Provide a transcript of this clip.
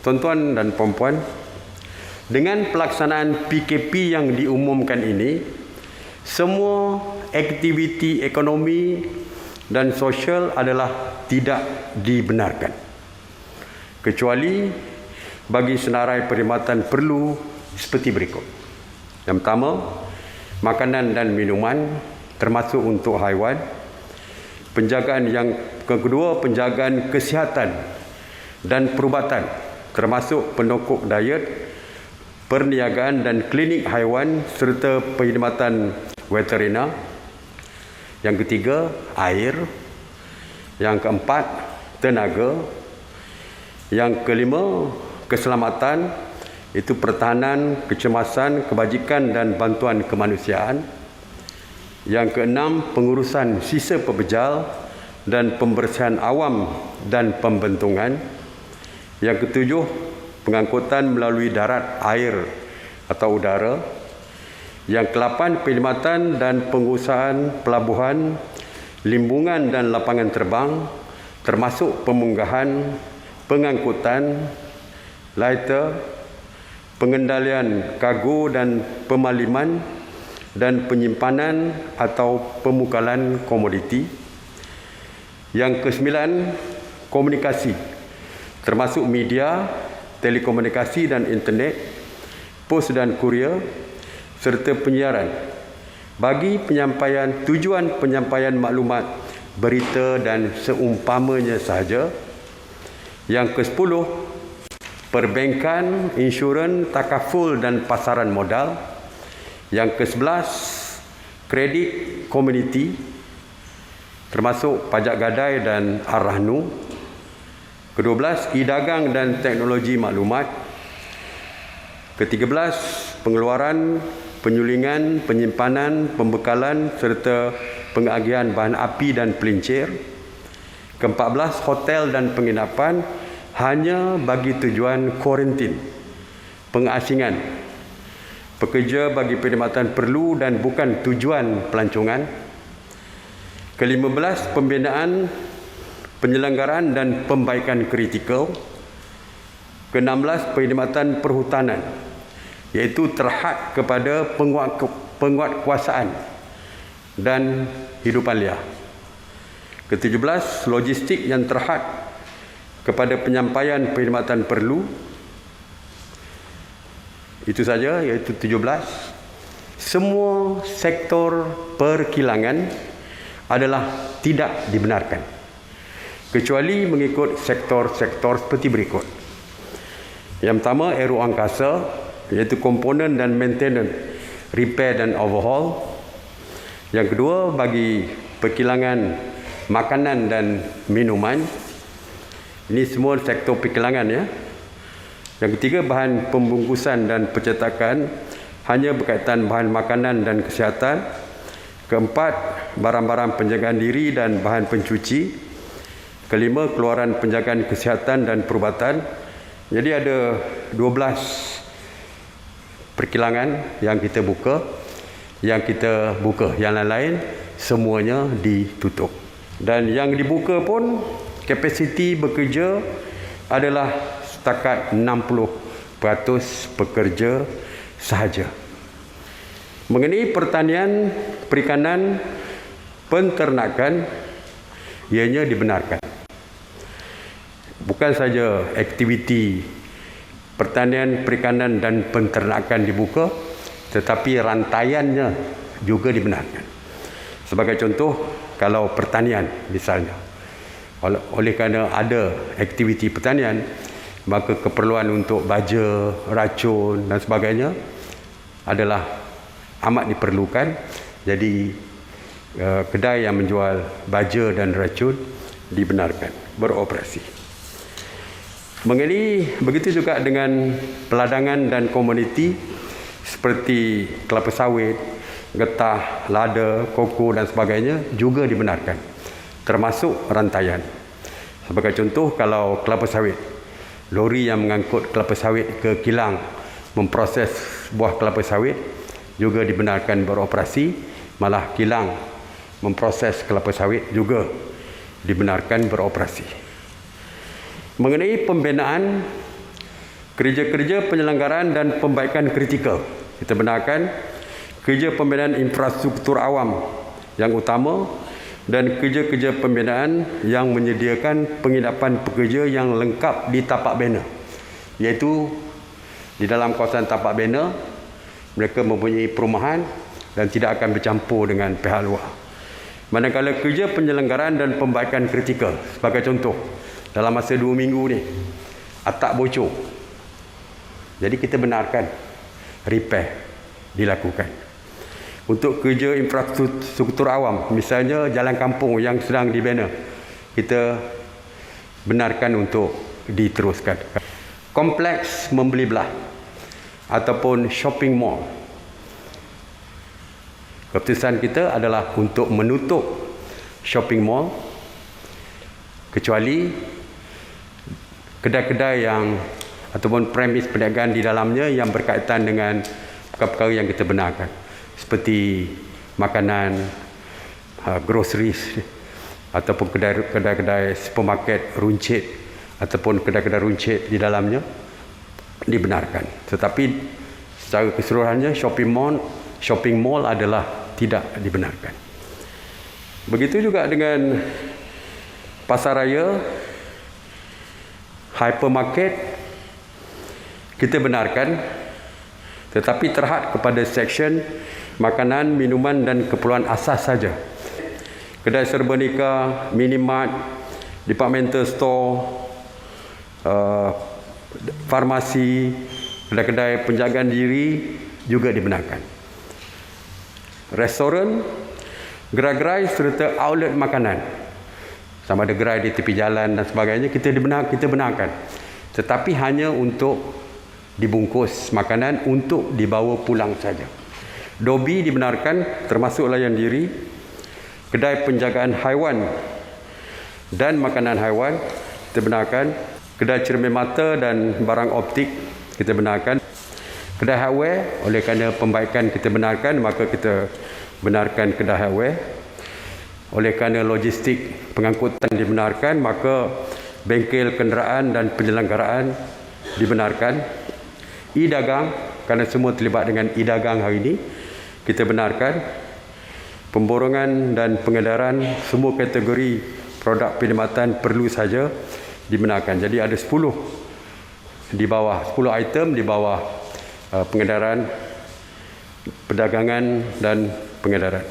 tuan-tuan dan puan-puan, dengan pelaksanaan PKP yang diumumkan ini, semua aktiviti ekonomi dan sosial adalah tidak dibenarkan. Kecuali bagi senarai perkhidmatan perlu seperti berikut. Yang pertama, makanan dan minuman termasuk untuk haiwan. Yang kedua, penjagaan kesihatan dan perubatan termasuk pendokok diet, perniagaan dan klinik haiwan serta perkhidmatan veteriner. Yang ketiga, air. Yang keempat, tenaga. Yang kelima, keselamatan, itu pertahanan, kecemasan, kebajikan dan bantuan kemanusiaan. Yang keenam, pengurusan sisa pebejal dan pembersihan awam dan pembentungan. Yang ketujuh, pengangkutan melalui darat, air atau udara. Yang ke-8, perkhidmatan dan pengusahaan pelabuhan, limbungan dan lapangan terbang, termasuk pemunggahan, pengangkutan, lighter, pengendalian kargo dan pemaliman dan penyimpanan atau pemukalan komoditi. Yang ke-9, komunikasi, termasuk media, telekomunikasi dan internet, pos dan kurier, serta penyiaran bagi tujuan penyampaian maklumat, berita dan seumpamanya sahaja. Yang ke-10, perbankan, insurans, takaful dan pasaran modal. Yang ke-11, kredit komuniti, termasuk pajak gadai dan ar-rahnu. Ke-12, e-dagang dan teknologi maklumat. Ke-13, pengeluaran, penyulingan, penyimpanan, pembekalan serta pengagihan bahan api dan pelincir. Ke-14, hotel dan penginapan hanya bagi tujuan kuarantin, pengasingan, pekerja bagi perkhidmatan perlu dan bukan tujuan pelancongan. Ke-15, pembinaan, penyelenggaraan dan pembaikan kritikal. Ke-16, perkhidmatan perhutanan, iaitu terhad kepada penguatkuasaan dan hidupan liar. Ke-17, logistik yang terhad kepada penyampaian perkhidmatan perlu. Itu saja, iaitu 17. Semua sektor perkilangan adalah tidak dibenarkan, kecuali mengikut sektor-sektor seperti berikut. Yang pertama, aero angkasa, iaitu komponen dan maintenance, repair dan overhaul. Yang kedua, bagi perkilangan makanan dan minuman. Ini semua sektor perkilangan, ya. Yang ketiga, bahan pembungkusan dan percetakan, hanya berkaitan bahan makanan dan kesihatan. Keempat, barang-barang penjagaan diri dan bahan pencuci. Kelima, keluaran penjagaan kesihatan dan perubatan. Jadi ada 12 perkilangan yang kita buka. Yang lain-lain semuanya ditutup. Dan yang dibuka pun kapasiti bekerja adalah setakat 60% pekerja sahaja. Mengenai pertanian, perikanan, penternakan, ianya dibenarkan. Bukan saja aktiviti pertanian, perikanan dan penternakan dibuka, tetapi rantaiannya juga dibenarkan. Sebagai contoh, kalau pertanian misalnya, oleh kerana ada aktiviti pertanian, maka keperluan untuk baja, racun dan sebagainya adalah amat diperlukan. Jadi kedai yang menjual baja dan racun dibenarkan beroperasi. Mengenai begitu juga dengan peladangan dan komuniti seperti kelapa sawit, getah, lada, koko dan sebagainya juga dibenarkan, termasuk rantaian. Sebagai contoh, kalau kelapa sawit, lori yang mengangkut kelapa sawit ke kilang memproses buah kelapa sawit juga dibenarkan beroperasi, malah kilang memproses kelapa sawit juga dibenarkan beroperasi. Mengenai pembinaan, Kerja-kerja penyelenggaraan dan pembaikan kritikal. Kita benarkan kerja pembinaan infrastruktur awam yang utama dan kerja-kerja pembinaan yang menyediakan penginapan pekerja yang lengkap di tapak bena. Iaitu di dalam kawasan tapak bena, mereka mempunyai perumahan dan tidak akan bercampur dengan pihak luar. Manakala kerja penyelenggaraan dan pembaikan kritikal, sebagai contoh, dalam masa 2 minggu ni, atap bocor. Jadi kita benarkan repair dilakukan. Untuk kerja infrastruktur awam, misalnya jalan kampung yang sedang dibina, kita benarkan untuk diteruskan. Kompleks membeli belah ataupun shopping mall, keputusan kita adalah untuk menutup shopping mall kecuali kedai-kedai yang ataupun premis perniagaan di dalamnya yang berkaitan dengan perkara-perkara yang kita benarkan, seperti makanan, groceries, ataupun kedai-kedai supermarket runcit ataupun kedai-kedai runcit di dalamnya dibenarkan. Tetapi secara keseluruhannya shopping mall adalah tidak dibenarkan. Begitu juga dengan pasar raya, hypermarket, kita benarkan, tetapi terhad kepada seksyen makanan, minuman dan keperluan asas saja. Kedai serba nikah, minimart, departmental store, farmasi, kedai-kedai penjagaan diri juga dibenarkan. Restoran, gerai-gerai serta outlet makanan, sama ada gerai di tepi jalan dan sebagainya, kita benarkan. Tetapi hanya untuk dibungkus makanan untuk dibawa pulang saja. Dobi dibenarkan, termasuk layan diri. Kedai penjagaan haiwan dan makanan haiwan kita benarkan. Kedai cermin mata dan barang optik kita benarkan. Kedai hardware, oleh kerana pembaikan kita benarkan, maka kita benarkan kedai hardware. Oleh kerana logistik pengangkutan dibenarkan, maka bengkel kenderaan dan penyelenggaraan dibenarkan. E-dagang, kerana semua terlibat dengan e-dagang hari ini, kita benarkan. Pemborongan dan pengedaran semua kategori produk perkhidmatan perlu saja dibenarkan. Jadi ada 10 item di bawah pengedaran, perdagangan dan pengedaran.